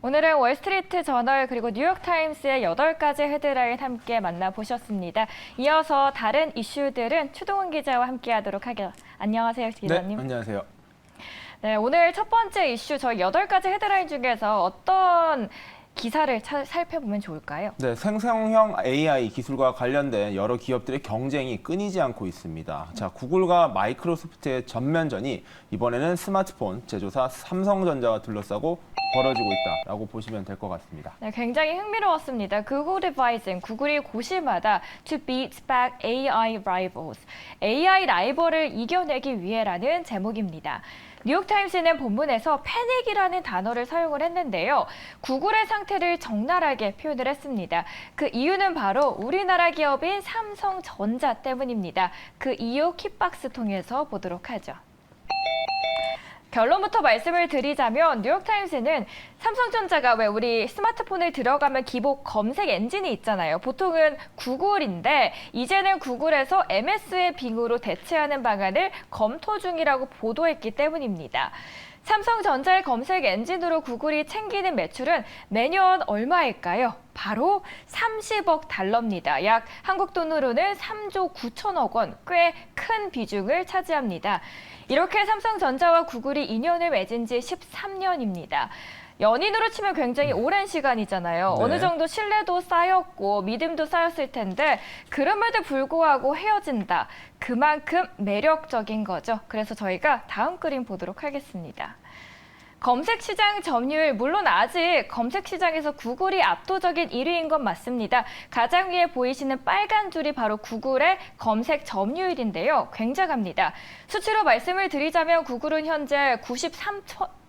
오늘은 월스트리트 저널 그리고 뉴욕타임스의 8가지 헤드라인 함께 만나보셨습니다. 이어서 다른 이슈들은 추동훈 기자와 함께하도록 하겠습니다. 안녕하세요, 기자님. 네, 안녕하세요. 네, 오늘 첫 번째 이슈 저희 8가지 헤드라인 중에서 어떤 기사를 살펴보면 좋을까요? 네, 생성형 AI 기술과 관련된 여러 기업들의 경쟁이 끊이지 않고 있습니다. 자, 구글과 마이크로소프트의 전면전이 이번에는 스마트폰 제조사 삼성전자와 둘러싸고 벌어지고 있다라고 보시면 될 것 같습니다. 네, 굉장히 흥미로웠습니다. 구글 디바이징, 구글이 고심하다 to beat back AI rivals. AI 라이벌을 이겨내기 위해라는 제목입니다. 뉴욕타임스는 본문에서 패닉이라는 단어를 사용을 했는데요. 구글의 상태를 적나라하게 표현을 했습니다. 그 이유는 바로 우리나라 기업인 삼성전자 때문입니다. 그 이유 킥박스 통해서 보도록 하죠. 결론부터 말씀을 드리자면 뉴욕타임스는 삼성전자가 왜 우리 스마트폰을 들어가면 기본 검색 엔진이 있잖아요. 보통은 구글인데 이제는 구글에서 MS의 빙으로 대체하는 방안을 검토 중이라고 보도했기 때문입니다. 삼성전자의 검색 엔진으로 구글이 챙기는 매출은 매년 얼마일까요? 바로 30억 달러입니다. 약 한국 돈으로는 3조 9천억 원, 꽤 큰 비중을 차지합니다. 이렇게 삼성전자와 구글이 인연을 맺은 지 13년입니다. 연인으로 치면 굉장히 오랜 시간이잖아요. 네. 어느 정도 신뢰도 쌓였고 믿음도 쌓였을 텐데 그럼에도 불구하고 헤어진다. 그만큼 매력적인 거죠. 그래서 저희가 다음 그림 보도록 하겠습니다. 검색 시장 점유율, 물론 아직 검색 시장에서 구글이 압도적인 1위인 건 맞습니다. 가장 위에 보이시는 빨간 줄이 바로 구글의 검색 점유율인데요. 굉장합니다. 수치로 말씀을 드리자면 구글은 현재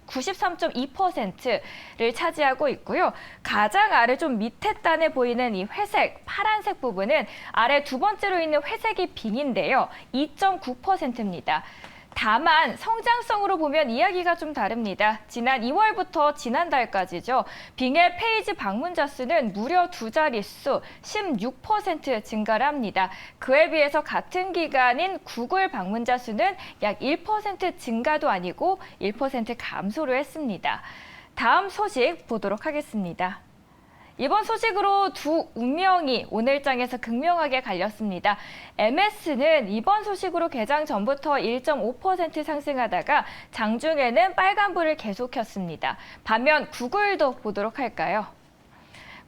93.2%를 차지하고 있고요. 가장 아래 좀 밑에 단에 보이는 이 회색, 파란색 부분은 아래 두 번째로 있는 회색이 빙인데요. 2.9%입니다. 다만 성장성으로 보면 이야기가 좀 다릅니다. 지난 2월부터 지난달까지죠. 빙의 페이지 방문자 수는 무려 두 자릿수 16% 증가를 합니다. 그에 비해서 같은 기간인 구글 방문자 수는 약 1% 증가도 아니고 1% 감소를 했습니다. 다음 소식 보도록 하겠습니다. 이번 소식으로 두 운명이 오늘장에서 극명하게 갈렸습니다. MS는 이번 소식으로 개장 전부터 1.5% 상승하다가 장중에는 빨간불을 계속 켰습니다. 반면 구글도 보도록 할까요?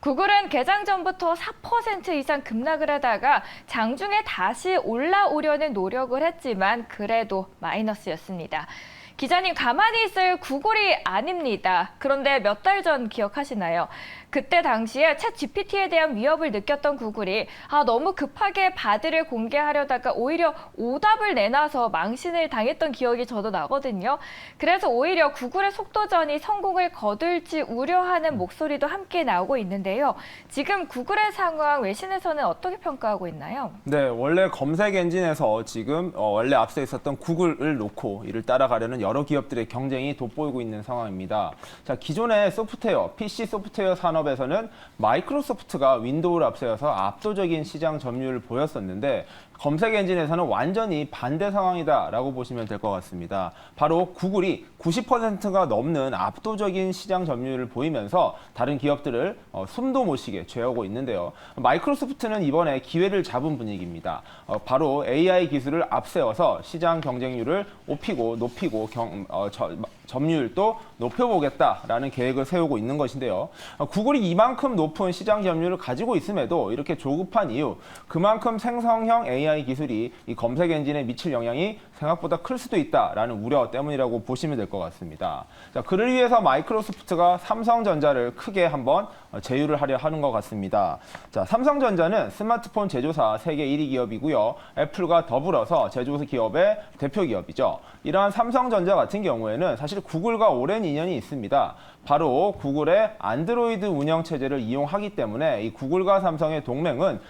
구글은 개장 전부터 4% 이상 급락을 하다가 장중에 다시 올라오려는 노력을 했지만 그래도 마이너스였습니다. 기자님, 가만히 있을 구글이 아닙니다. 그런데 몇 달 전 기억하시나요? 그때 당시에 챗 GPT에 대한 위협을 느꼈던 구글이 너무 급하게 바드를 공개하려다가 오히려 오답을 내놔서 망신을 당했던 기억이 저도 나거든요. 그래서 오히려 구글의 속도전이 성공을 거둘지 우려하는 목소리도 함께 나오고 있는데요. 지금 구글의 상황 외신에서는 어떻게 평가하고 있나요? 네, 원래 검색 엔진에서 지금 원래 앞서 있었던 구글을 놓고 이를 따라가려는 여러 기업들의 경쟁이 돋보이고 있는 상황입니다. 자, 기존의 소프트웨어, PC 소프트웨어 산업에서는 마이크로소프트가 윈도우를 앞세워서 압도적인 시장 점유율을 보였었는데 검색 엔진에서는 완전히 반대 상황이다라고 보시면 될 것 같습니다. 바로 구글이 90%가 넘는 압도적인 시장 점유율을 보이면서 다른 기업들을 숨도 못 쉬게 죄하고 있는데요. 마이크로소프트는 이번에 기회를 잡은 분위기입니다. 바로 AI 기술을 앞세워서 시장 경쟁률을 높이고 점유율도 높여보겠다라는 계획을 세우고 있는 것인데요. 구글이 이만큼 높은 시장 점유율을 가지고 있음에도 이렇게 조급한 이유, 그만큼 생성형 AI 기술이 이 검색 엔진에 미칠 영향이 생각보다 클 수도 있다라는 우려 때문이라고 보시면 될 것 같습니다. 자, 그를 위해서 마이크로소프트가 삼성전자를 크게 한번 제휴를 하려 하는 것 같습니다. 자, 삼성전자는 스마트폰 제조사 세계 1위 기업이고요. 애플과 더불어서 제조사 기업의 대표 기업이죠. 이러한 삼성전자 같은 경우에는 사실 구글과 오랜 인연이 있습니다. 바로 구글의 안드로이드 운영체제를 이용하기 때문에 이 구글과 삼성의 동맹은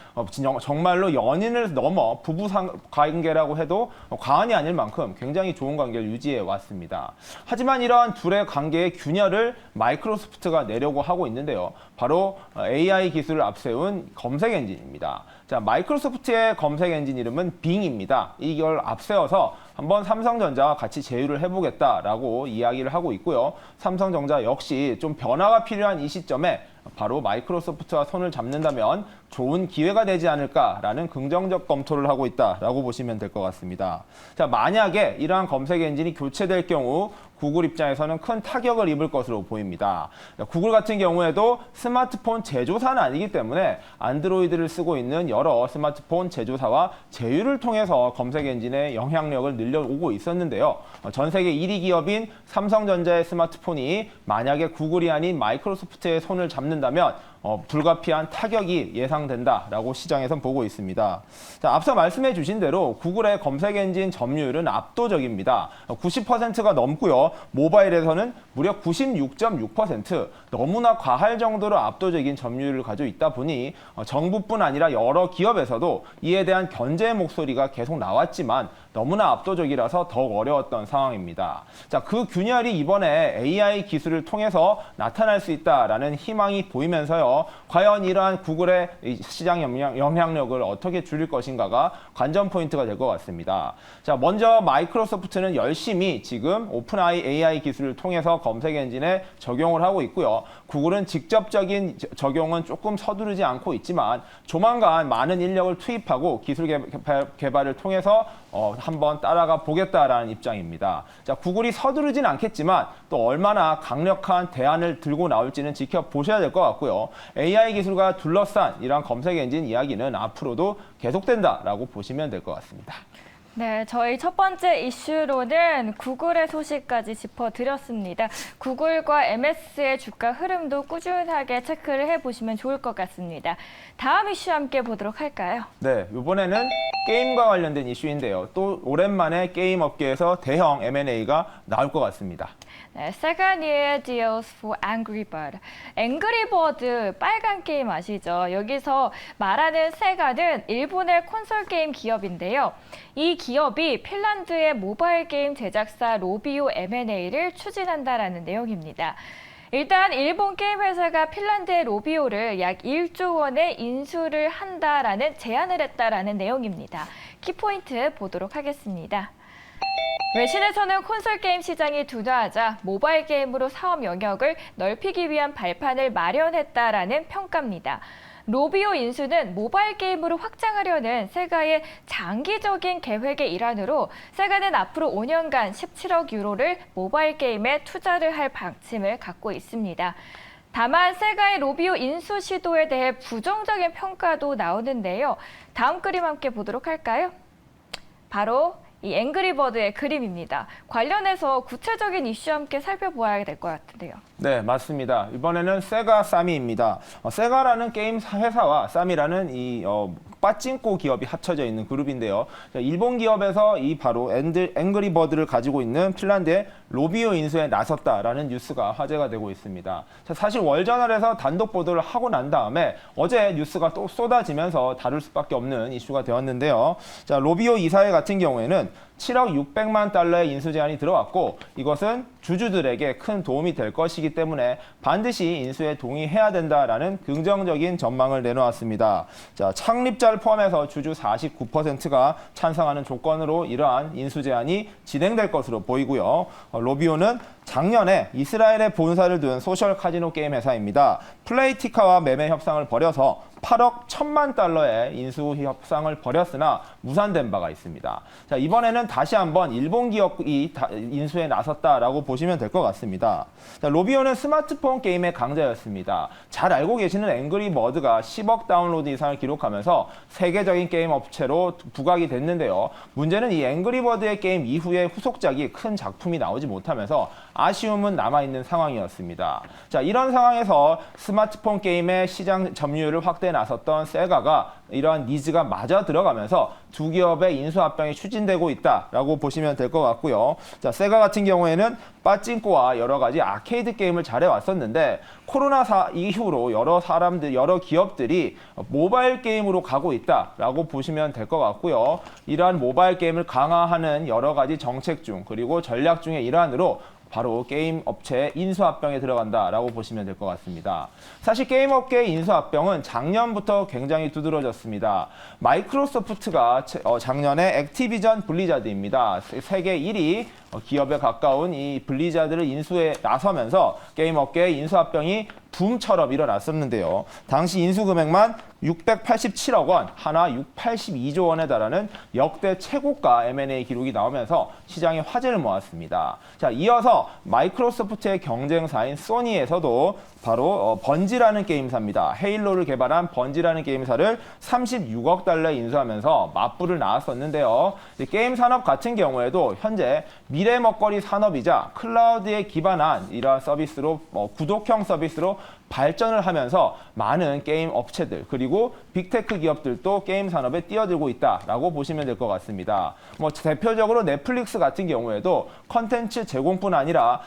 정말로 연인을 넘어 부부 관계라고 해도 과언이 아닐 만큼 굉장히 좋은 관계를 유지해 왔습니다. 하지만 이러한 둘의 관계의 균열을 마이크로소프트가 내려고 하고 있는데요. 바로 AI 기술을 앞세운 검색 엔진입니다. 자, 마이크로소프트의 검색 엔진 이름은 빙입니다. 이걸 앞세워서 한번 삼성전자와 같이 제휴를 해보겠다라고 이야기를 하고 있고요. 삼성전자 역시 역시 좀 변화가 필요한 이 시점에 바로 마이크로소프트와 손을 잡는다면 좋은 기회가 되지 않을까라는 긍정적 검토를 하고 있다라고 보시면 될 것 같습니다. 자, 만약에 이러한 검색 엔진이 교체될 경우 구글 입장에서는 큰 타격을 입을 것으로 보입니다. 구글 같은 경우에도 스마트폰 제조사는 아니기 때문에 안드로이드를 쓰고 있는 여러 스마트폰 제조사와 제휴를 통해서 검색 엔진의 영향력을 늘려오고 있었는데요. 전 세계 1위 기업인 삼성전자의 스마트폰이 만약에 구글이 아닌 마이크로소프트의 손을 잡는다면 불가피한 타격이 예상된다라고 시장에선 보고 있습니다. 자, 앞서 말씀해 주신 대로 구글의 검색 엔진 점유율은 압도적입니다. 90%가 넘고요. 모바일에서는 무려 96.6%, 너무나 과할 정도로 압도적인 점유율을 가지고 있다 보니 정부뿐 아니라 여러 기업에서도 이에 대한 견제의 목소리가 계속 나왔지만 너무나 압도적이라서 더욱 어려웠던 상황입니다. 자, 그 균열이 이번에 AI 기술을 통해서 나타날 수 있다라는 희망이 보이면서요. 과연 이러한 구글의 시장 영향력을 어떻게 줄일 것인가가 관전 포인트가 될 것 같습니다. 자, 먼저 마이크로소프트는 열심히 지금 오픈AI AI 기술을 통해서 검색 엔진에 적용을 하고 있고요. 구글은 직접적인 적용은 조금 서두르지 않고 있지만 조만간 많은 인력을 투입하고 기술 개발을 통해서 한번 따라가 보겠다라는 입장입니다. 자, 구글이 서두르진 않겠지만 또 얼마나 강력한 대안을 들고 나올지는 지켜보셔야 될 것 같고요. AI 기술과 둘러싼 이러한 검색 엔진 이야기는 앞으로도 계속된다라고 보시면 될 것 같습니다. 네, 저희 첫 번째 이슈로는 구글의 소식까지 짚어드렸습니다. 구글과 MS의 주가 흐름도 꾸준하게 체크를 해보시면 좋을 것 같습니다. 다음 이슈 함께 보도록 할까요? 네, 이번에는 게임과 관련된 이슈인데요. 또 오랜만에 게임 업계에서 대형 M&A가 나올 것 같습니다. 네, Sega new deals for Angry Bird. 앵그리 버드 빨간 게임 아시죠? 여기서 말하는 세가는 일본의 콘솔 게임 기업인데요. 이 기업이 핀란드의 모바일 게임 제작사 로비오 M&A를 추진한다라는 내용입니다. 일단 일본 게임 회사가 핀란드의 로비오를 약 1조 원에 인수를 한다라는 제안을 했다라는 내용입니다. 키포인트 보도록 하겠습니다. 외신에서는 콘솔 게임 시장이 둔화하자 모바일 게임으로 사업 영역을 넓히기 위한 발판을 마련했다라는 평가입니다. 로비오 인수는 모바일 게임으로 확장하려는 세가의 장기적인 계획의 일환으로 세가는 앞으로 5년간 17억 유로를 모바일 게임에 투자를 할 방침을 갖고 있습니다. 다만 세가의 로비오 인수 시도에 대해 부정적인 평가도 나오는데요. 다음 그림 함께 보도록 할까요? 바로 이 앵그리버드의 그림입니다. 관련해서 구체적인 이슈 함께 살펴보아야 될 것 같은데요. 네, 맞습니다. 이번에는 세가 사미입니다. 세가라는 게임 회사와 사미라는 이 빠찡코 기업이 합쳐져 있는 그룹인데요. 일본 기업에서 이 바로 앵그리버드를 가지고 있는 핀란드의 로비오 인수에 나섰다라는 뉴스가 화제가 되고 있습니다. 사실 월저널에서 단독 보도를 하고 난 다음에 어제 뉴스가 또 쏟아지면서 다룰 수밖에 없는 이슈가 되었는데요. 자, 로비오 이사회 같은 경우에는 7억 600만 달러의 인수 제안이 들어왔고 이것은 주주들에게 큰 도움이 될 것이기 때문에 반드시 인수에 동의해야 된다라는 긍정적인 전망을 내놓았습니다. 자, 창립자를 포함해서 주주 49%가 찬성하는 조건으로 이러한 인수 제안이 진행될 것으로 보이고요. 로비오는 작년에 이스라엘에 본사를 둔 소셜 카지노 게임 회사입니다. 플레이티카와 매매 협상을 벌여서 8억 1천만 달러의 인수 협상을 벌였으나 무산된 바가 있습니다. 자, 이번에는 다시 한번 일본 기업이 인수에 나섰다라고 보시면 될 것 같습니다. 자, 로비오는 스마트폰 게임의 강자였습니다. 잘 알고 계시는 앵그리 버드가 10억 다운로드 이상을 기록하면서 세계적인 게임 업체로 부각이 됐는데요. 문제는 이 앵그리 버드의 게임 이후에 후속작이 큰 작품이 나오지 못하면서 아쉬움은 남아있는 상황이었습니다. 자, 이런 상황에서 스마트폰 게임의 시장 점유율을 확대해 나섰던 세가가 이러한 니즈가 맞아 들어가면서 두 기업의 인수 합병이 추진되고 있다라고 보시면 될 것 같고요. 자, 세가 같은 경우에는 빠찡코와 여러 가지 아케이드 게임을 잘해왔었는데 코로나 이후로 여러 기업들이 모바일 게임으로 가고 있다라고 보시면 될 것 같고요. 이러한 모바일 게임을 강화하는 여러 가지 정책 중 그리고 전략 중의 일환으로 바로 게임 업체 인수합병에 들어간다라고 보시면 될 것 같습니다. 사실 게임 업계의 인수합병은 작년부터 굉장히 두드러졌습니다. 마이크로소프트가 작년에 액티비전 블리자드입니다. 세계 1위 기업에 가까운 이 블리자드를 인수에 나서면서 게임 업계의 인수합병이 붐처럼 일어났었는데요. 당시 인수 금액만 687억 원, 하나 682조 원에 달하는 역대 최고가 M&A 기록이 나오면서 시장에 화제를 모았습니다. 자, 이어서 마이크로소프트의 경쟁사인 소니에서도 바로 번지라는 게임사입니다. 헤일로를 개발한 번지라는 게임사를 36억 달러에 인수하면서 맞불을 낳았었는데요. 게임 산업 같은 경우에도 현재 미래 먹거리 산업이자 클라우드에 기반한 이러한 서비스로 구독형 서비스로 발전을 하면서 많은 게임 업체들 그리고 빅테크 기업들도 게임 산업에 뛰어들고 있다라고 보시면 될 것 같습니다. 대표적으로 넷플릭스 같은 경우에도 컨텐츠 제공뿐 아니라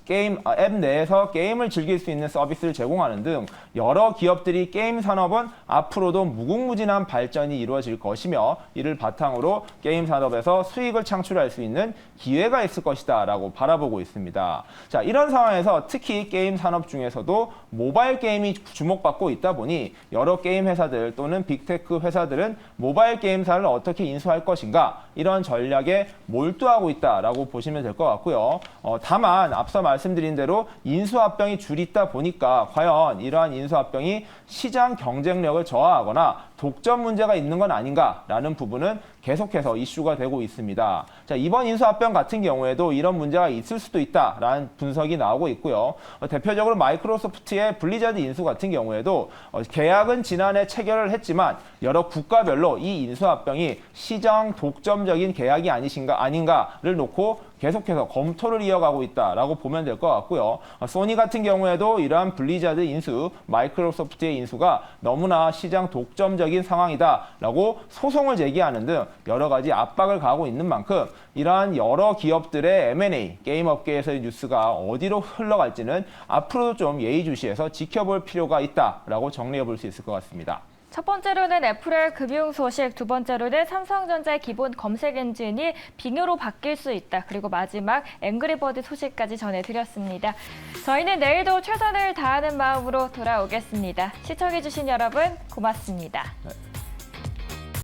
게임 앱 내에서 게임을 즐길 수 있는 서비스를 제공하는 등 여러 기업들이 게임 산업은 앞으로도 무궁무진한 발전이 이루어질 것이며 이를 바탕으로 게임 산업에서 수익을 창출할 수 있는 기회가 있을 것이다라고 바라보고 있습니다. 자, 이런 상황에서 특히 게임 산업 중에서도 모바일 게임이 주목받고 있다 보니 여러 게임 회사들 또는 빅테크 회사들은 모바일 게임사를 어떻게 인수할 것인가 이런 전략에 몰두하고 있다라고 보시면 될 것 같고요. 다만 앞서 말씀드린 대로 인수합병이 줄있다 보니까 과연 이러한 인수합병이 시장 경쟁력을 저하하거나 독점 문제가 있는 건 아닌가라는 부분은 계속해서 이슈가 되고 있습니다. 자, 이번 인수합병 같은 경우에도 이런 문제가 있을 수도 있다라는 분석이 나오고 있고요. 대표적으로 마이크로소프트의 블리자드 인수 같은 경우에도 계약은 지난해 체결을 했지만 여러 국가별로 이 인수합병이 시장 독점적인 계약이 아닌가를 놓고 계속해서 검토를 이어가고 있다라고 보면 될 것 같고요. 소니 같은 경우에도 이러한 블리자드 인수, 마이크로소프트의 인수가 너무나 시장 독점적인 상황이다라고 소송을 제기하는 등 여러 가지 압박을 가하고 있는 만큼 이러한 여러 기업들의 M&A, 게임 업계에서의 뉴스가 어디로 흘러갈지는 앞으로도 좀 예의주시해서 지켜볼 필요가 있다라고 정리해 볼 수 있을 것 같습니다. 첫 번째로는 애플의 금융 소식, 두 번째로는 삼성전자의 기본 검색 엔진이 빙으로 바뀔 수 있다. 그리고 마지막 앵그리버드 소식까지 전해드렸습니다. 저희는 내일도 최선을 다하는 마음으로 돌아오겠습니다. 시청해주신 여러분 고맙습니다. 네.